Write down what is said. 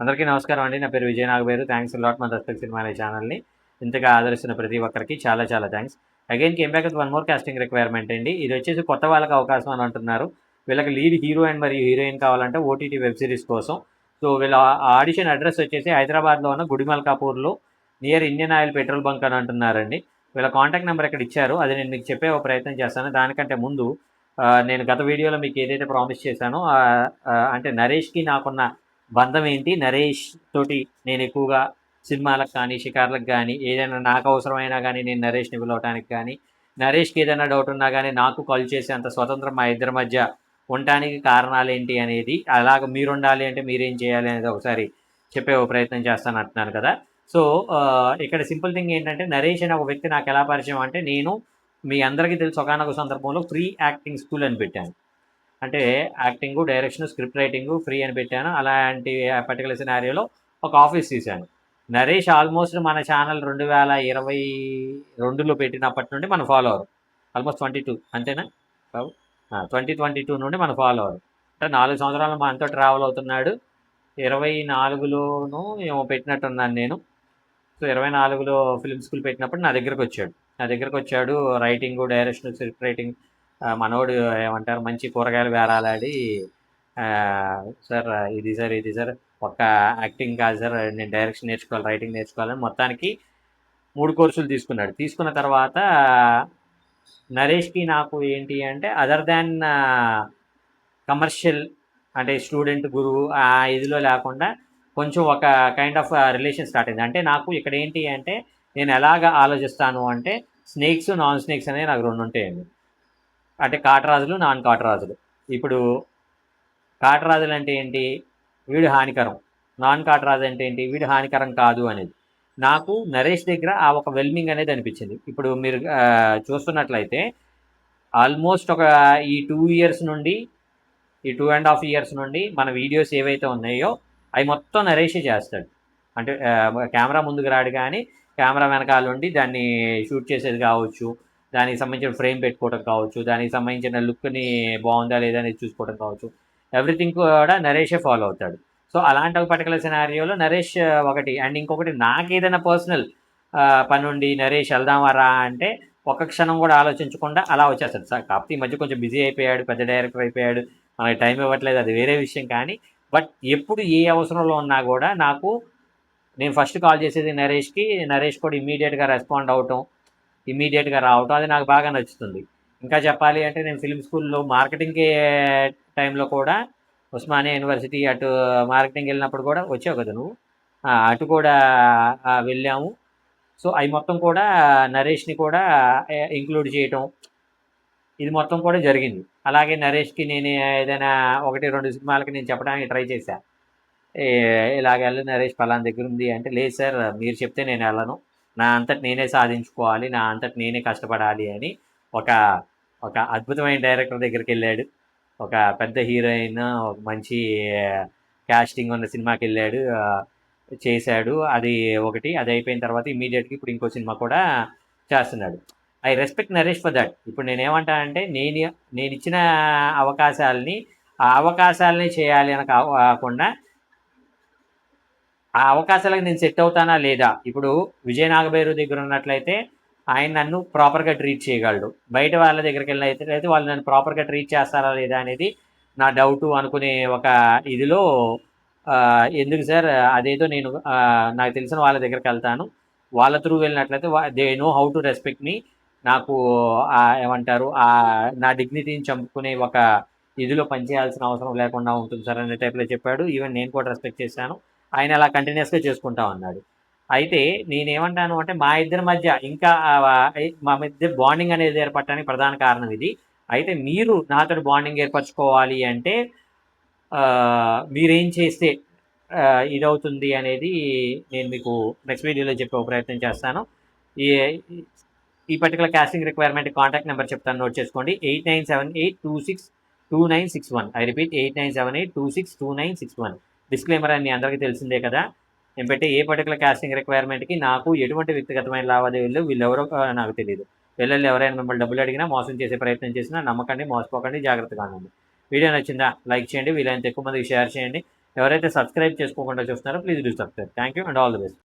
అందరికీ నమస్కారం అండి. నా పేరు విజయ్ నాగబేరు. థ్యాంక్స్ లాట్ మన రెస్పెక్ట్ సినిమా అనే ఛానల్ని ఇంతగా ఆదరిస్తున్న ప్రతి ఒక్కరికి చాలా చాలా thanks. Again came back with one more casting requirement అండి. ఇది వచ్చేసి కొత్త వాళ్ళకి అవకాశం అని అంటున్నారు. వీళ్ళకి లీడ్ హీరో అండ్ మరియు హీరోయిన్ కావాలంటే ఓటీటీ వెబ్ సిరీస్ కోసం. సో వీళ్ళ ఆడిషన్ అడ్రస్ వచ్చేసి హైదరాబాద్లో ఉన్న గుడిమల్కాపూర్లో near Indian oil petrol bunk అని అంటున్నారండి. వీళ్ళ కాంటాక్ట్ నెంబర్ ఇక్కడ ఇచ్చారు. అది నేను మీకు చెప్పే ప్రయత్నం చేస్తాను. దానికంటే ముందు నేను గత వీడియోలో మీకు ఏదైతే ప్రామిస్ చేశానో అంటే నరేష్కి నాకున్న బంధం ఏంటి, నరేష్ తోటి నేను ఎక్కువగా సినిమాలకు కానీ షికార్లకు కానీ ఏదైనా నాకు అవసరమైనా కానీ నేను నరేష్ని పిలవటానికి కానీ, నరేష్కి ఏదైనా డౌట్ ఉన్నా కానీ నాకు కాల్ చేసే అంత స్వతంత్రం మా ఇద్దరి మధ్య ఉండటానికి కారణాలు ఏంటి అనేది, అలాగ మీరు ఉండాలి అంటే మీరేం చేయాలి అనేది ఒకసారి చెప్పే ప్రయత్నం చేస్తాను అంటున్నాను కదా. సో ఇక్కడ సింపుల్ థింగ్ ఏంటంటే, నరేష్ అనే ఒక వ్యక్తి నాకు ఎలా పరిచయం అంటే, నేను మీ అందరికీ తెలుసు ఒకానొక సందర్భంలో ఫ్రీ యాక్టింగ్ స్కూల్ అని పెట్టాను. అంటే acting, direction, script writing free అని పెట్టాను. అలాంటి పర్టికులర్ సినారియోలో ఒక ఆఫీస్ తీశాను. నరేష్ ఆల్మోస్ట్ మన ఛానల్ 2022లో పెట్టినప్పటి నుండి మన ఫాలోవర్. ఆల్మోస్ట్ 22 అంతేనా బాబు? 2022 నుండి మన ఫాలోవర్. అంటే 4 సంవత్సరాలు మనతో ట్రావెల్ అవుతున్నాడు. 24లోనూ ఏమో పెట్టినట్టున్నాను నేను. సో 24లో ఫిల్మ్ స్కూల్ పెట్టినప్పుడు నా దగ్గరకు వచ్చాడు. రైటింగ్, డైరెక్షన్, స్క్రిప్ట్ రైటింగ్ మనోడు ఏమంటారు మంచి కూరగాయలు బేరాలాడి, సార్ ఇది సార్ ఒక్క యాక్టింగ్ కాదు సార్, నేను డైరెక్షన్ నేర్చుకోవాలి, రైటింగ్ నేర్చుకోవాలని మొత్తానికి 3 కోర్సులు తీసుకున్నాడు. తీసుకున్న తర్వాత నరేష్కి నాకు ఏంటి అంటే, అదర్ దాన్ కమర్షియల్ అంటే స్టూడెంట్ గురువు ఆ ఇదిలో లేకుండా కొంచెం ఒక కైండ్ ఆఫ్ రిలేషన్ స్టార్ట్ అయింది. అంటే నాకు ఇక్కడ ఏంటి అంటే, నేను ఎలాగ ఆలోచిస్తాను అంటే, స్నేక్స్, నాన్ స్నేక్స్ అనేవి నాకు 2 ఉంటాయండి. అంటే కాటరాజులు, నాన్ కాటరాజులు. ఇప్పుడు కాటరాజులు అంటే ఏంటి, వీడు హానికరం. నాన్ కాటరాజు అంటే ఏంటి, వీడు హానికరం కాదు అనేది. నాకు నరేష్ దగ్గర ఆ ఒక వెల్మింగ్ అనేది అనిపించింది. ఇప్పుడు మీరు చూస్తున్నట్లయితే ఆల్మోస్ట్ ఒక ఈ 2 ఇయర్స్ నుండి, ఈ 2.5 ఇయర్స్ నుండి మన వీడియోస్ ఏవైతే ఉన్నాయో అవి మొత్తం నరేషే చేస్తాడు. అంటే కెమెరా ముందుకు రాడు, కానీ కెమెరా వెనకాల ఉండి దాన్ని షూట్ చేసేది కావచ్చు, దానికి సంబంధించిన ఫ్రేమ్ పెట్టుకోవడం కావచ్చు, దానికి సంబంధించిన లుక్ని బాగుందా లేదా అనేది చూసుకోవడం కావచ్చు, ఎవ్రీథింగ్ కూడా నరేషే ఫాలో అవుతాడు. సో అలాంటి ఒక పర్టికులర్ సినారియోలో నరేష్ ఒకటి. అండ్ ఇంకొకటి, నాకు ఏదైనా పర్సనల్ పని ఉండి నరేష్ వెళ్దామా రా అంటే ఒక్క క్షణం కూడా ఆలోచించకుండా అలా వచ్చేస్తాడు సార్. కాకపోతే ఈ మధ్య కొంచెం బిజీ అయిపోయాడు, పెద్ద డైరెక్టర్ అయిపోయాడు, మనకి టైం ఇవ్వట్లేదు, అది వేరే విషయం. కానీ బట్ ఎప్పుడు ఏ అవసరంలో ఉన్నా కూడా నేను ఫస్ట్ కాల్ చేసేది నరేష్కి. నరేష్ కూడా ఇమీడియట్గా రెస్పాండ్ అవటం, ఇమీడియట్గా రావటం, అది నాకు బాగా నచ్చుతుంది. ఇంకా చెప్పాలి అంటే, నేను ఫిల్మ్ స్కూల్లో మార్కెటింగ్కి టైంలో కూడా ఉస్మానియా యూనివర్సిటీ అటు మార్కెటింగ్ వెళ్ళినప్పుడు కూడా వచ్చావు కదా నువ్వు, అటు కూడా వెళ్ళాము. సో అవి మొత్తం కూడా నరేష్ని కూడా ఇంక్లూడ్ చేయటం, ఇది మొత్తం కూడా జరిగింది. అలాగే నరేష్కి నేను ఏదైనా 1-2 సినిమాలకి నేను చెప్పడానికి ట్రై చేశా, ఇలాగ వెళ్ళి నరేష్ పలానా దగ్గర ఉంది అంటే, లేదు సార్ మీరు చెప్తే నేను వెళ్ళను, నా అంతటి నేనే సాధించుకోవాలి, నా అంతటి నేనే కష్టపడాలి అని ఒక ఒక అద్భుతమైన డైరెక్టర్ దగ్గరికి వెళ్ళాడు. ఒక పెద్ద హీరోయిన్, ఒక మంచి క్యాస్టింగ్ ఉన్న సినిమాకి వెళ్ళాడు, చేశాడు. అది ఒకటి. అది అయిపోయిన తర్వాత ఇమీడియట్గా ఇప్పుడు ఇంకో సినిమా కూడా చేస్తున్నాడు. I respect Naresh for that. ఇప్పుడు నేనేమంటానంటే, నేను ఇచ్చిన అవకాశాలని ఆ అవకాశాలని చేయాలి అని కాకుండా ఆ అవకాశాలకు నేను సెట్ అవుతానా లేదా. ఇప్పుడు విజయ్ నాగబేరు దగ్గర ఉన్నట్లయితే ఆయన నన్ను ప్రాపర్గా ట్రీట్ చేయగలడు. బయట వాళ్ళ దగ్గరికి వెళ్ళినట్లయితే వాళ్ళు నన్ను ప్రాపర్గా ట్రీట్ చేస్తారా లేదా అనేది నా డౌటు అనుకునే ఒక ఇదిలో, ఎందుకు సార్ అదేదో నేను నాకు తెలిసిన వాళ్ళ దగ్గరికి వెళ్తాను, వాళ్ళ త్రూ వెళ్ళినట్లయితే they know how to respect me, నాకు ఏమంటారు నా డిగ్నిటీని చంపుకునే ఒక ఇదిలో పనిచేయాల్సిన అవసరం లేకుండా ఉంటుంది సార్ అనే టైప్లో చెప్పాడు. ఈవెన్ నేను కూడా రెస్పెక్ట్ చేశాను. ఆయన అలా కంటిన్యూస్గా చేసుకుంటా ఉన్నాడు. అయితే నేనేమంటాను అంటే, మా ఇద్దరి మధ్య ఇంకా మా మధ్య బాండింగ్ అనేది ఏర్పడటానికి ప్రధాన కారణం ఇది. అయితే మీరు నాతో బాండింగ్ ఏర్పరచుకోవాలి అంటే మీరేం చేస్తే ఇదవుతుంది అనేది నేను మీకు నెక్స్ట్ వీడియోలో చెప్పే ప్రయత్నం చేస్తాను. ఈ particular casting requirement contact number చెప్తాను, నోట్ చేసుకోండి. 8978262961. I repeat 8978262961. డిస్క్లైమర్ అని అందరికీ తెలిసిందే కదా. నేను పెట్టే ఏ పర్టికులర్ కాస్టింగ్ రిక్వైర్మెంట్కి నాకు ఎటువంటి వ్యక్తిగతమైన లావాదేవీలు వీళ్ళెవరో నాకు తెలియదు. పిల్లలు ఎవరైనా మిమ్మల్ని డబ్బులు అడిగినా, మోసం చేసే ప్రయత్నం చేసినా నమ్మకండి, మోసపోకండి, జాగ్రత్తగా ఉండండి. వీడియో నచ్చిందా లైక్ చేయండి, వీలైనంత ఎక్కువ మందికి షేర్ చేయండి. ఎవరైతే సబ్స్క్రైబ్ చేసుకోకుండా చూస్తున్నారో please do subscribe. Thank you and all the best.